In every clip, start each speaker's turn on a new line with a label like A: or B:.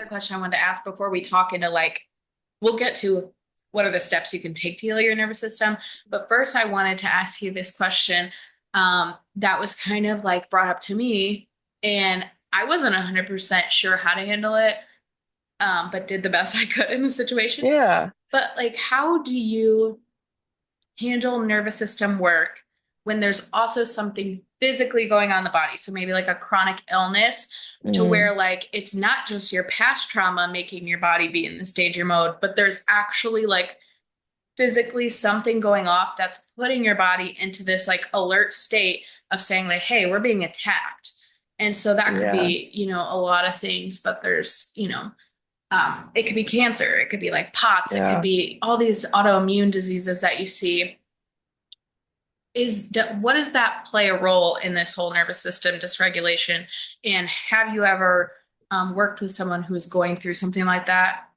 A: Another question I wanted to ask before we talk into like, we'll get to what are the steps you can take to heal your nervous system. But first, I wanted to ask you this question that was kind of like brought up to me, and I wasn't 100% sure how to handle it, but did the best I could in the situation.
B: Yeah.
A: But like, how do you handle nervous system work when there's also something physically going on in the body? So maybe like a chronic illness to
B: Mm,
A: where like it's not just your past trauma making your body be in this danger mode, but there's actually like physically something going off that's putting your body into this like alert state of saying like, hey, we're being attacked. And so that could
B: yeah.
A: be, a lot of things, but there's, it could be cancer, it could be like POTS, it could
B: Yeah.
A: be all these autoimmune diseases that you see. What does that play a role in this whole nervous system dysregulation? And have you ever worked with someone who's going through something like that?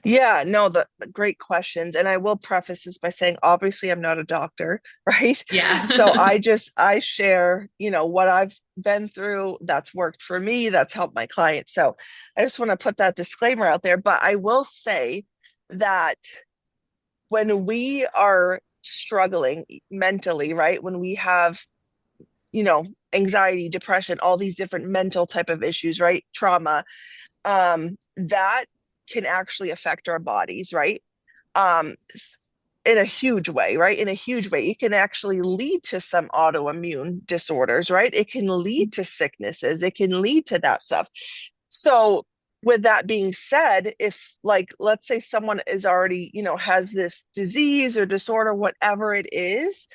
B: Yeah, no, the great questions. And I will preface this by saying, obviously, I'm not a doctor, right?
A: Yeah.
B: So I share, what I've been through that's worked for me, that's helped my clients. So I just want to put that disclaimer out there. But I will say that when we are struggling mentally, right? When we have, you know, anxiety, depression, all these different mental type of issues, right? Trauma, that can actually affect our bodies, right? Um, in a huge way, right? In a huge way. It can actually lead to some autoimmune disorders, right? It can lead to sicknesses. It can lead to that stuff. So, with that being said, if like let's say someone is already, has this disease or disorder, whatever it is,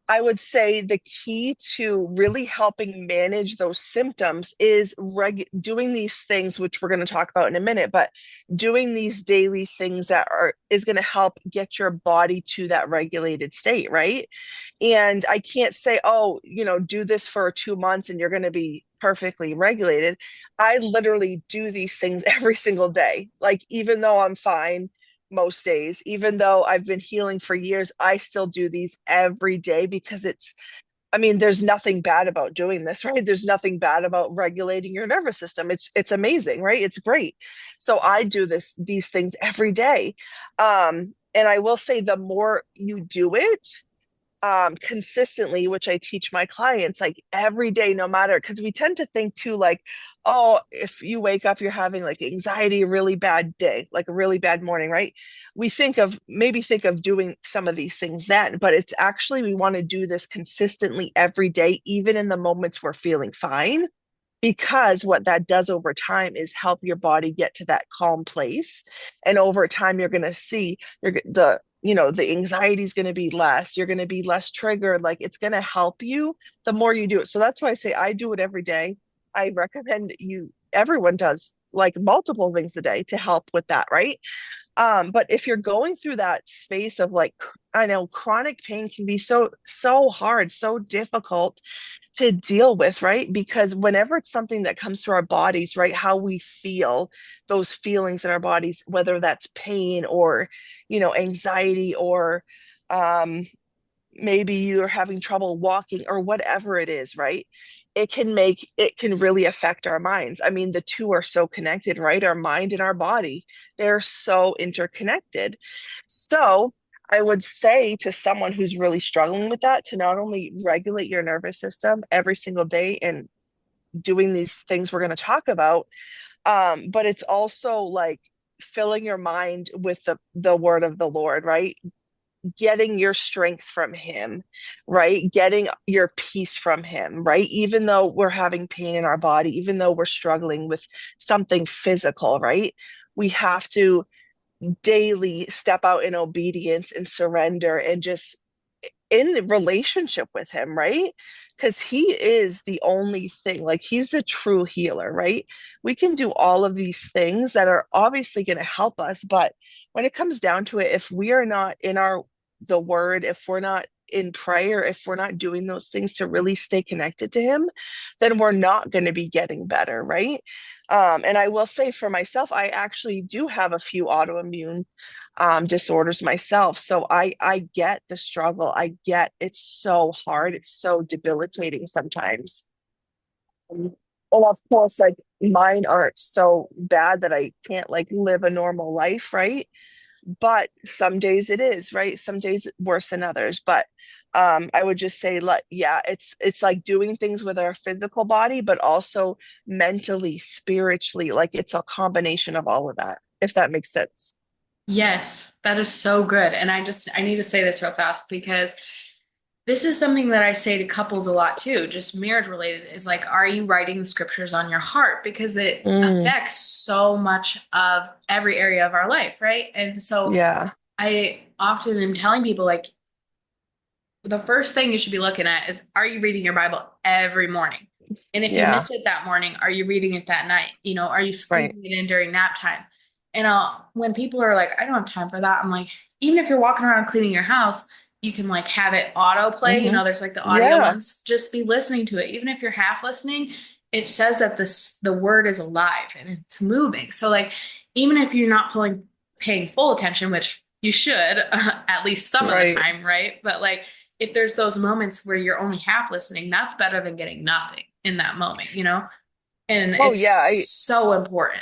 B: I would say the key to really helping manage those symptoms is doing these things, which we're going to talk about in a minute, but doing these daily things that are is going to help get your body to that regulated state, right? And I can't say, oh, do this for 2 months and you're going to be perfectly regulated. I literally do these things every single day. Like, even though I'm fine most days, even though I've been healing for years, I still do these every day because I mean, there's nothing bad about doing this, right? There's nothing bad about regulating your nervous system. It's amazing, right? It's great. So I do these things every day. And I will say the more you do it, consistently, which I teach my clients like every day, no matter, because we tend to think too, like, oh, if you wake up, you're having like anxiety, a really bad day, like a really bad morning, right? We think of doing some of these things then, but it's actually, we want to do this consistently every day, even in the moments we're feeling fine. Because what that does over time is help your body get to that calm place. And over time, you're going to see the anxiety is going to be less. You're going to be less triggered. Like, it's going to help you the more you do it. So that's why I say I do it every day. I recommend everyone does like multiple things a day to help with that, right? But if you're going through that space of like, I know chronic pain can be so hard, so difficult to deal with, right? Because whenever it's something that comes to our bodies, right, how we feel, those feelings in our bodies, whether that's pain or, anxiety or um, maybe you're having trouble walking or whatever it is, right? It can really affect our minds. I mean, the two are so connected, right? Our mind and our body, they're so interconnected. So, I would say to someone who's really struggling with that to not only regulate your nervous system every single day and doing these things we're going to talk about, but it's also like filling your mind with the word of the Lord, right? Getting your strength from him, right? Getting your peace from him, right? Even though we're having pain in our body, even though we're struggling with something physical, right? We have to daily step out in obedience and surrender and just in relationship with him, right? Because he is the only thing, like he's a true healer, right? We can do all of these things that are obviously going to help us, but when it comes down to it, if we are not in the word, if we're not in prayer, if we're not doing those things to really stay connected to him, then we're not going to be getting better, right? And I will say for myself, I actually do have a few autoimmune disorders myself. So I get the struggle. I get it's so hard. It's so debilitating sometimes. Um, And of course, like mine aren't so bad that I can't like live a normal life, right? But some days it is, right? Some days worse than others. But I would just say, like, yeah, it's like doing things with our physical body, but also mentally, spiritually, like it's a combination of all of that, if that makes sense.
A: Yes, that is so good. And I need to say this real fast because this is something that I say to couples a lot too, just marriage related, is like, are you writing the scriptures on your heart? Because it
B: Mm,
A: affects so much of every area of our life, right? And so
B: yeah,
A: I often am telling people, like, the first thing you should be looking at is, are you reading your Bible every morning? And if you
B: yeah,
A: miss it that morning, are you reading it that night? Are you
B: right.
A: squeezing it in during nap time? And when people are like, I don't have time for that, I'm like, even if you're walking around cleaning your house, you can like have it auto play.
B: Hmm.
A: There's like the audio
B: Yeah,
A: ones. Just be listening to it. Even if you're half listening, it says that the word is alive and it's moving. So like, even if you're not paying full attention, which you should at least some of the
B: right.
A: time, right? But like, if there's those moments where you're only half listening, that's better than getting nothing in that moment. And
B: Oh
A: it's
B: yeah,
A: so important.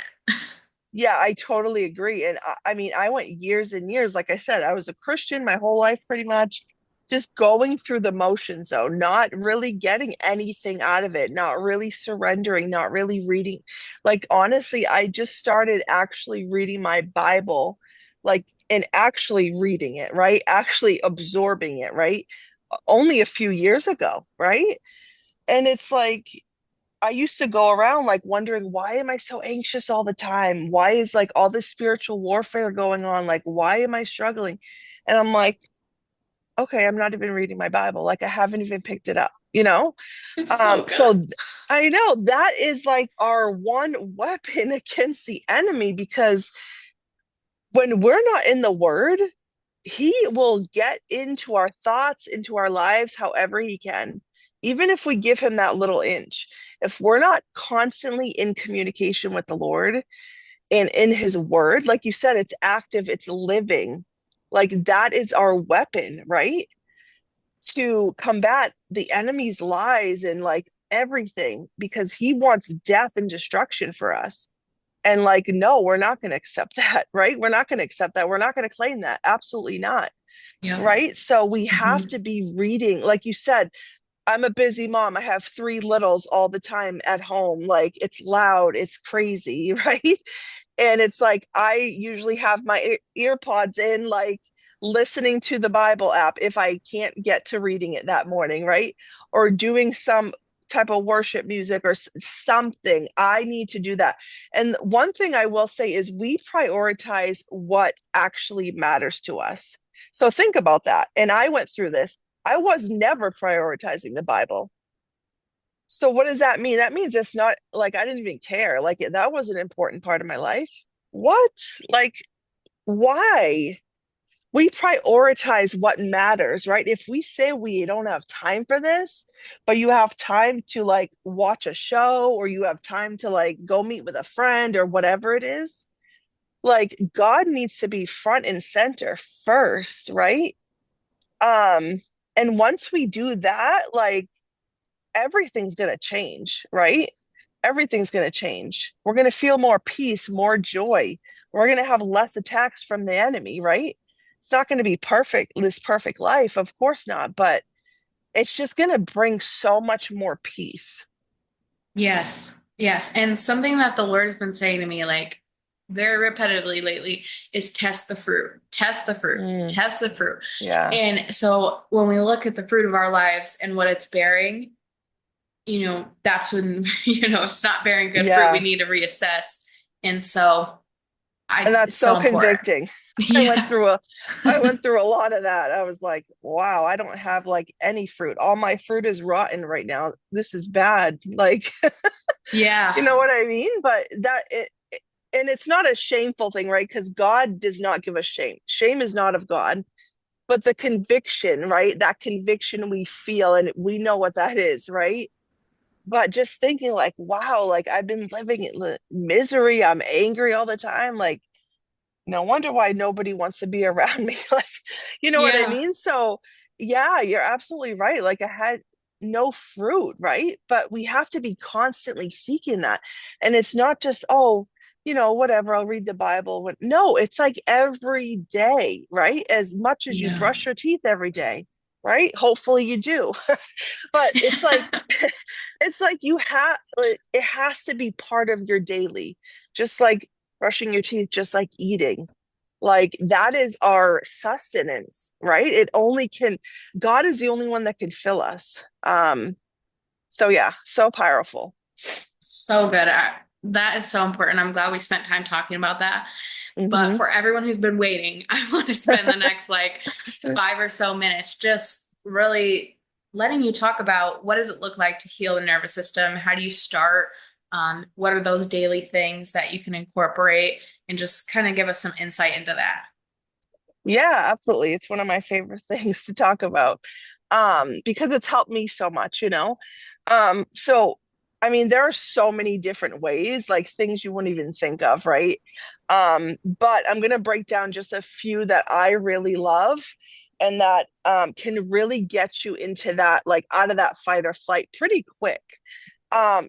B: yeah, I totally agree. And I mean, I went years and years. Like I said, I was a Christian my whole life pretty much, just going through the motions, though, not really getting anything out of it, not really surrendering, not really reading. Like, honestly, I just started actually reading my Bible, like, and actually reading it, right? Actually absorbing it, right? Only a few years ago, right? And it's like, I used to go around like wondering, why am I so anxious all the time? Why is like all this spiritual warfare going on? Like, why am I struggling? And I'm like, okay, I'm not even reading my Bible. Like, I haven't even picked it up, you know?
A: It's
B: Um,
A: so good.
B: so th- I know that is like our one weapon against the enemy because when we're not in the word, he will get into our thoughts, into our lives, however he can. Even if we give him that little inch, if we're not constantly in communication with the Lord and in his word, like you said, it's active, it's living. Like that is our weapon, right? To combat the enemy's lies and like everything, because he wants death and destruction for us. And like, no, we're not going to accept that, right? We're not going to accept that. We're not going to claim that. Absolutely not,
A: Yep.
B: right? So we have
A: Mhm.
B: to be reading. Like you said, I'm a busy mom. I have three littles all the time at home. Like it's loud, it's crazy, right? And it's like I usually have my ear pods in, like listening to the Bible app if I can't get to reading it that morning, right? Or doing some type of worship music or something. I need to do that. And one thing I will say is we prioritize what actually matters to us. So think about that. And I went through this. I was never prioritizing the Bible. So what does that mean? That means it's not like I didn't even care. Like that was an important part of my life. What? Like why? We prioritize what matters, right? If we say we don't have time for this, but you have time to like watch a show or you have time to like go meet with a friend or whatever it is, like God needs to be front and center first, right? Um, and once we do that, like everything's going to change, right? Everything's going to change. We're going to feel more peace, more joy. We're going to have less attacks from the enemy, right? It's not going to be perfect, this perfect life, of course not, but it's just going to bring so much more peace.
A: Yes. Yes. And something that the Lord has been saying to me, like very repetitively lately, is test the fruit, test the fruit,
B: Mm,
A: test the fruit.
B: yeah.
A: And so when we look at the fruit of our lives and what it's bearing, that's when, it's not bearing good fruit. We
B: Yeah.
A: need to reassess. And so
B: And that's
A: it's
B: so
A: so important.
B: convicting. I went
A: Yeah.
B: through a I went through a lot of that. I was like, wow, I don't have like any fruit. All my fruit is rotten right now. This is bad. Like
A: Yeah.
B: you know what I mean? But and it's not a shameful thing, right? Because God does not give us shame. Shame is not of God, but the conviction, right? That conviction we feel, and we know what that is, right? But just thinking, like, wow, like I've been living in misery. I'm angry all the time. Like, no wonder why nobody wants to be around me. Like, you know what I
A: Yeah.
B: mean? So, yeah, you're absolutely right. Like, I had no fruit, right? But we have to be constantly seeking that. And it's not just, oh, whatever, I'll read the Bible. No, it's like every day, right? As much as you
A: Yeah.
B: brush your teeth every day, right? Hopefully you do. But it's like it's like it has to be part of your daily, just like brushing your teeth, just like eating. Like that is our sustenance, right? It only can, God is the only one that can fill us. So yeah, so powerful.
A: So good. That is so important. I'm glad we spent time talking about that. But
B: Hmm.
A: for everyone who's been waiting, I want to spend the next like 5 or so minutes just really letting you talk about what does it look like to heal the nervous system? How do you start? What are those daily things that you can incorporate and just kind of give us some insight into that?
B: Yeah, absolutely. It's one of my favorite things to talk about, because it's helped me so much, you know? So, I mean, there are so many different ways, like things you wouldn't even think of, right? But I'm going to break down just a few that I really love and that can really get you into that, like out of that fight or flight pretty quick.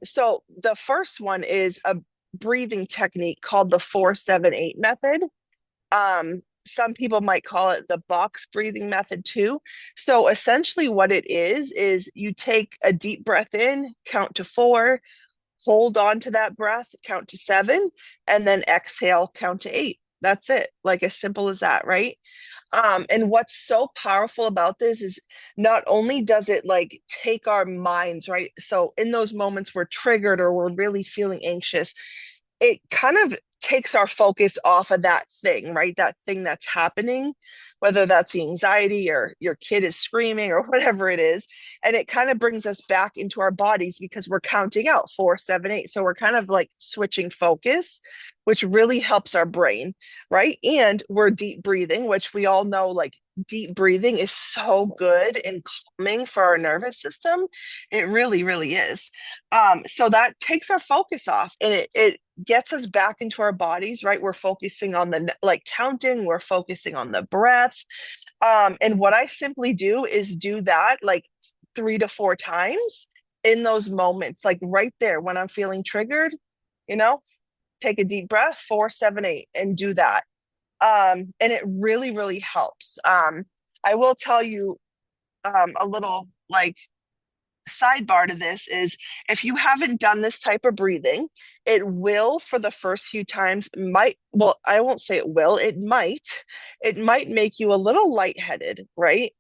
B: So the first one is a breathing technique called the 4-7-8 method. Some people might call it the box breathing method too. So essentially, what it is you take a deep breath in, count to 4, hold on to that breath, count to 7, and then exhale, count to 8. That's it. Like as simple as that, right? And what's so powerful about this is not only does it like take our minds, right? So in those moments we're triggered or we're really feeling anxious, it kind of takes our focus off of that thing, right? That thing that's happening, whether that's the anxiety or your kid is screaming or whatever it is. And it kind of brings us back into our bodies because we're counting out 4-7-8. So we're kind of like switching focus, which really helps our brain, right? And we're deep breathing, which we all know like deep breathing is so good and calming for our nervous system. It really, really is. So that takes our focus off and it gets us back into our bodies, right? We're focusing on the like counting, we're focusing on the breath. And what I simply do is do that like 3 to 4 times in those moments, like right there when I'm feeling triggered, you know, take a deep breath, 4-7-8, and do that. And it really, really helps. I will tell you a little like sidebar to this is if you haven't done this type of breathing, it will for the first few times might, well, I won't say it might make you a little lightheaded, right?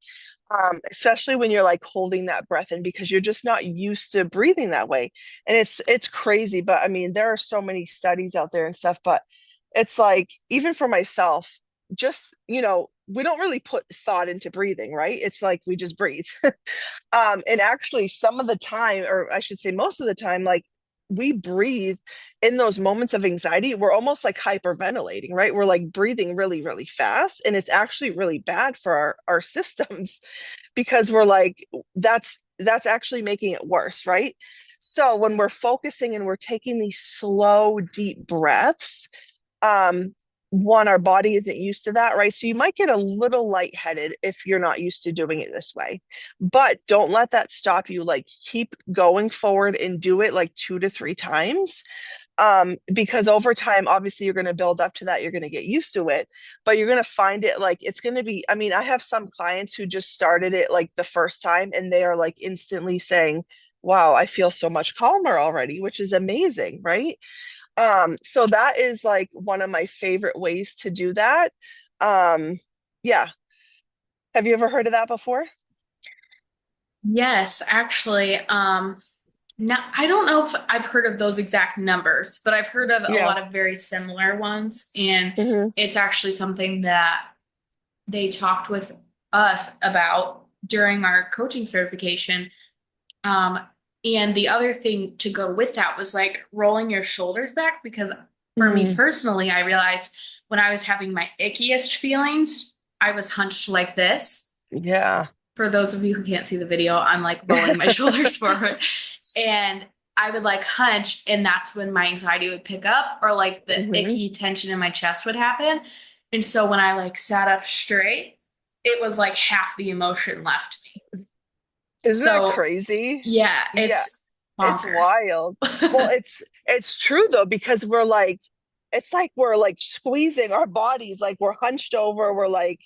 B: Especially when you're like holding that breath in because you're just not used to breathing that way. And it's crazy, but I mean, there are so many studies out there and stuff, but it's like even for myself, just, we don't really put thought into breathing, right? It's like we just breathe. And actually, some of the time, or I should say, most of the time, like we breathe in those moments of anxiety, we're almost like hyperventilating, right? We're like breathing really, really fast. And it's actually really bad for our systems because we're like, that's actually making it worse, right? So when we're focusing and we're taking these slow, deep breaths, um, one, our body isn't used to that, right? So you might get a little lightheaded if you're not used to doing it this way. But don't let that stop you. Like keep going forward and do it like 2 to 3 times. Because over time, obviously, you're going to build up to that. You're going to get used to it, but you're going to find it like it's going to be. I mean, I have some clients who just started it like the first time and they are like instantly saying, wow, I feel so much calmer already, which is amazing, right? So that is like one of my favorite ways to do that. Um, yeah. Have you ever heard of that before?
A: Yes, actually, now I don't know if I've heard of those exact numbers, but I've heard of a
B: Yeah.
A: lot of very similar ones, and
B: Hmm.
A: it's actually something that they talked with us about during our coaching certification. Um, and the other thing to go with that was like rolling your shoulders back because for me
B: Mm,
A: personally, I realized when I was having my ickiest feelings, I was hunched like this.
B: yeah.
A: For those of you who can't see the video, I'm like rolling my shoulders forward and I would like hunch, and that's when my anxiety would pick up, or like the
B: Hmm.
A: icky tension in my chest would happen. And so when I like sat up straight, it was like half the emotion left me.
B: Isn't that
A: So
B: crazy?
A: yeah,
B: Yeah.
A: it's
B: It's
A: bonkers.
B: wild. Well, it's true though, because we're like it's like we're like squeezing our bodies, like we're hunched over, we're like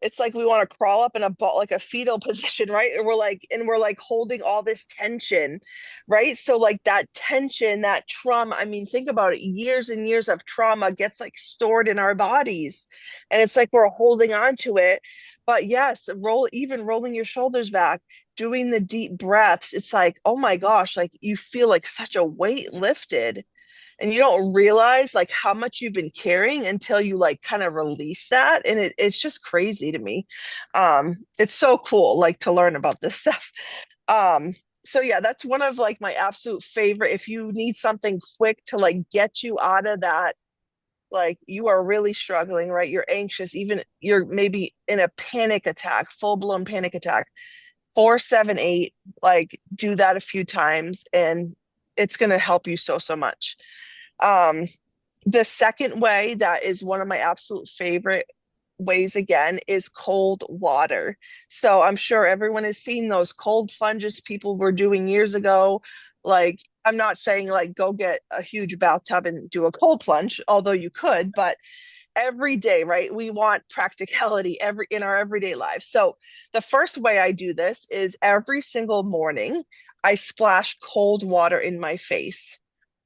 B: it's like we want to crawl up in a ball like a fetal position, right? And we're like holding all this tension, right? So like that tension, that trauma, I mean, think about it. Years and years of trauma gets like stored in our bodies. And it's like we're holding on to it. But yes, rolling your shoulders back, doing the deep breaths, it's like, oh my gosh, like you feel like such a weight lifted and you don't realize like how much you've been carrying until you like kind of release that. And it's just crazy to me. It's so cool like to learn about this stuff. Um, so yeah, that's one of like my absolute favorite. If you need something quick to like get you out of that, like you are really struggling, right? You're anxious, even you're maybe in a panic attack, full-blown panic attack 478, like do that a few times and it's going to help you so much. um the second way that is one of my absolute favorite ways again is cold water. So I'm sure everyone has seen those cold plunges people were doing years ago. Like I'm not saying like go get a huge bathtub and do a cold plunge, although you could, but every day, right? We want practicality every in our everyday lives. So the first way I do this is every single morning I splash cold water in my face.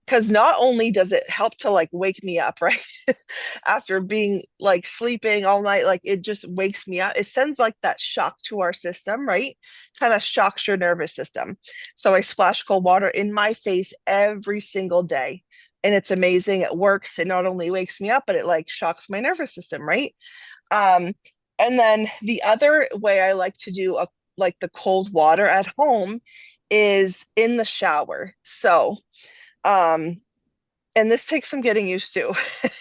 B: Because not only does it help to like wake me up, right? After being like sleeping all night, like it just wakes me up. It sends like that shock to our system, right? Kind of shocks your nervous system. So I splash cold water in my face every single day. And it's amazing. It works. It not only wakes me up, but it like shocks my nervous system, right? Um, and then the other way I like to do like the cold water at home is in the shower. So, um, and this takes some getting used to.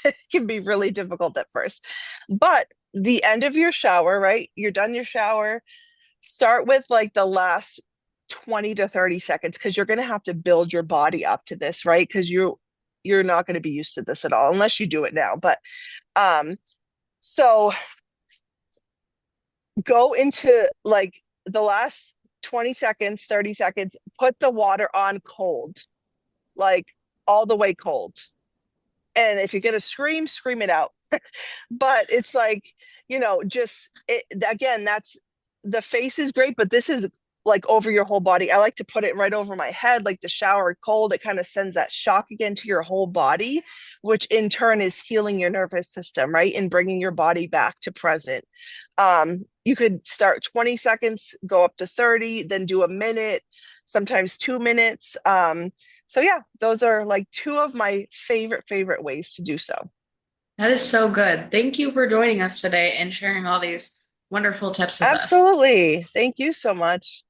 B: It can be really difficult at first. But the end of your shower, right? You're done your shower. Start with like the last 20 to 30 seconds because you're going to have to build your body up to this, right? Because you're not going to be used to this at all unless you do it now. But um so go into like the last 20 seconds, 30 seconds, put the water on cold, like all the way cold. And if you're going to scream, scream it out. But it's like, just again, that's the face is great, but this is like over your whole body. I like to put it right over my head, like the shower cold. It kind of sends that shock again to your whole body, which in turn is healing your nervous system, right? And bringing your body back to present. You could start 20 seconds, go up to 30, then do a minute, sometimes 2 minutes. So yeah, those are like two of my favorite ways to do so.
A: That is so good. Thank you for joining us today and sharing all these wonderful tips with us.
B: Absolutely. Thank you so much.